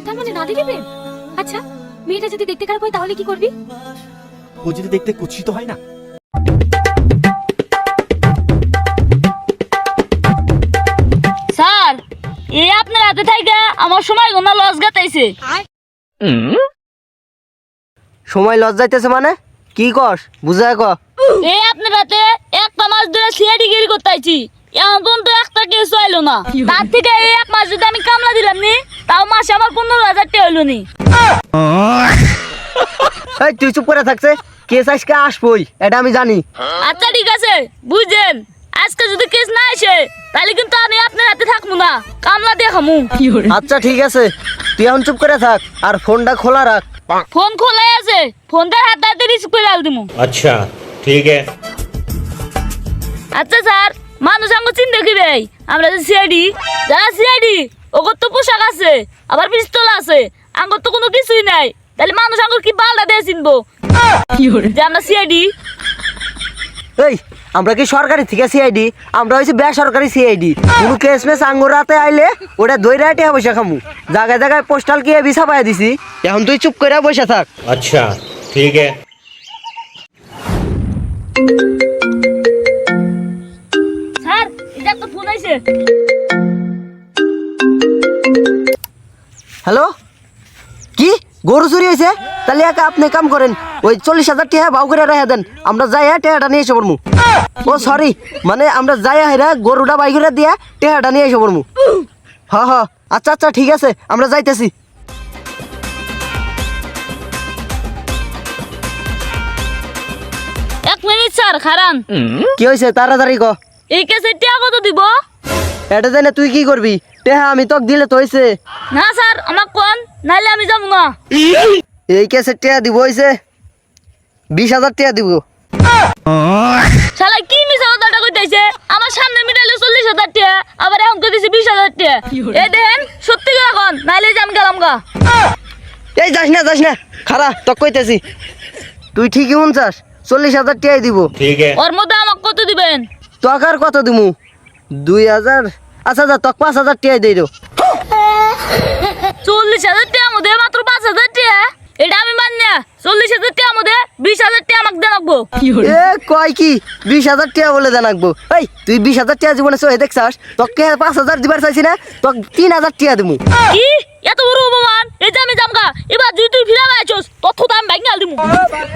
তার মানে না দিবি? আচ্ছা, মেয়েটা যদি দেখতে খারাপ হয় তাহলে কি করবি? ও যদি দেখতে কুৎসিত হয় না। স্যার, এই আপনার হাতে থাইকা আমার সময় গোনা লস গাতাইছে। সময় লজ যাইতেছে মানে কি কস বুঝায় ক। এই আপনার হাতে একটা মাস ধরে সিআইডি গিরি করতেছি, এখন পর্যন্ত একটা কেস হইলো না। তার থেকে এই এক মাস যদি আমি কামলা দিলাম নি, তাও মাসে আমার 15,000 টাকা হইলো নি। এই তুই চুপ করে থাকছে, কেস আজকে আসবই এটা আমি জানি। আচ্ছা ঠিক আছে, বুঝছেন, আজকে যদি কেস না আসে তাহলে কিন্তু আমি আপনার হাতে থাকবো না, কামলা দিয়ে খামু। আচ্ছা ঠিক আছে, তুই এখন চুপ করে থাক আর ফোনটা খোলা রাখ। ফোন খোলাই আছে, ফোনটার হাতে হাতে রিসিভ করে আল দিমু। अच्छा ठीक है। আচ্ছা স্যার, মানুষ আঙ্গ চিন্তা কি ভাই, আমরা যে সিআইডি, যারা সিআইডি ওগর তো পোশাক আছে, আবার পিস্তল আছে, আঙ্গর তো কোনো কিছুই নাই, তাহলে মানুষ আঙ্গুর কি পাল্টা দিয়ে চিনবো যে আমরা সিআইডি? এই আমরা কি সরকারি থেকে সিআইডি? আমরা হয়েছি বেসরকারি সিআইডি। কোনো কেস মেস আঙ্গুর রাতে আইলে ওটা দই রাইটে বসে খামু। জায়গায় জায়গায় পোস্টাল কি ভিসা পাই দিছি, এখন তুই চুপ করে বসে থাক। अच्छा ठीक है। স্যার, এটা একটা ফোন আইছে। হ্যালো, কি গরু চুরি হয়েছে? তাহলে একা আপনি কাম করেন, ওই 40,000 টাকা বাউ করে রেখে দেন, আমরা যাই টেহাটা নিয়ে এসে পড়মু। ও সরি, মানে আমরা যাই হেরা গরুটা বাই করে দিয়া টেহাটা নিয়ে এসে পড়মু। হ হ, আচ্ছা আচ্ছা ঠিক আছে, আমরা যাইতেছি। এক মিনিট স্যার, খারান। কি হয়েছে তাড়াতাড়ি ক। এই কেসের টাকা কত দিব? এটা জানে তুই কি করবি? টেহা আমি তোকে দিলে তো হয়েছে। না স্যার, আমার কোন, নাইলে আমি যাবো না। এই কেসের টেহা দিব হয়েছে 20,000 টাকা দিব। শালা কি মিছা কথাটা কইতাইছে, আমার সামনে মিটাইলে 40,000 টাকা, আবার এখন কইতেছে 20,000 টাকা। এই দেখেন, সত্যি করে কোন, নাইলে যে আমি গেলাম গা। এই যাস না খারা তোকে কইতেছি, তুই ঠিকই শুনছাস, 40,000 টাকাই দিব। ठीक है। ওর মধ্যে আমাকে কত দিবেন? তোকে আর কত দিমু? 2,000। আচ্ছা যা, তোকে 5,000 টাকাই দেই। 40,000 টাকার মধ্যে মাত্র 5,000 টাকা? এটা আমি মানি না। 40,000 টাকার মধ্যে 20,000 টাকা আমাকে দেন লাগবো। এ কয় কি 20,000 টাকা বলে জানাকবো? এই তুই 20,000 টাকা জীবনে সহে দেখছাস? তোকে 5,000 দিবার চাইছি না, তোকে 3,000 টাকা দিমু। কি এত বড় অপমান? এই যে আমি জামগা, এবার যদি তুই ফিরা পাইছস তথ্য তো আমি ভাঙাল দিমু।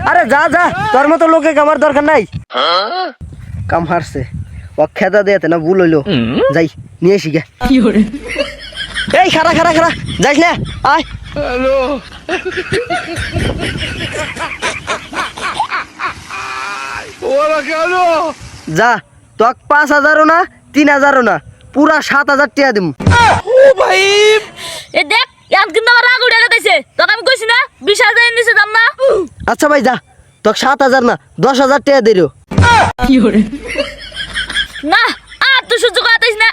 আরে যা যা, তোর মতো লোকে আমার দরকার নাই। কাম হারছে, ও খেদা দেয়াতে না ভুল হইলো। যাই নিয়ে এসি গে। এই খারা যাইস না, আয়। যা, তোক 5,000ও না 3,000ও না, পুরা 7,000 টাকা দিম। এ দেখ, এখন কিন্তু আমার রাগ উঠে গেছে। তোকে আমি কইছি না 20,000 এর নিচে দাম না। আচ্ছা ভাই যা, তোক 7,000 না 10,000 টাকা দিল। না, আর তো সহ্য করতেছ না।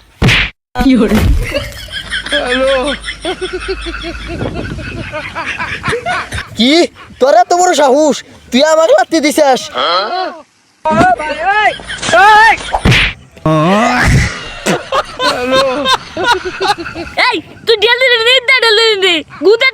কি তোর এত বড় সাহস, তুই আমাকে লাত্তি দিছিস? এই তুই ডেলি নি, গুতে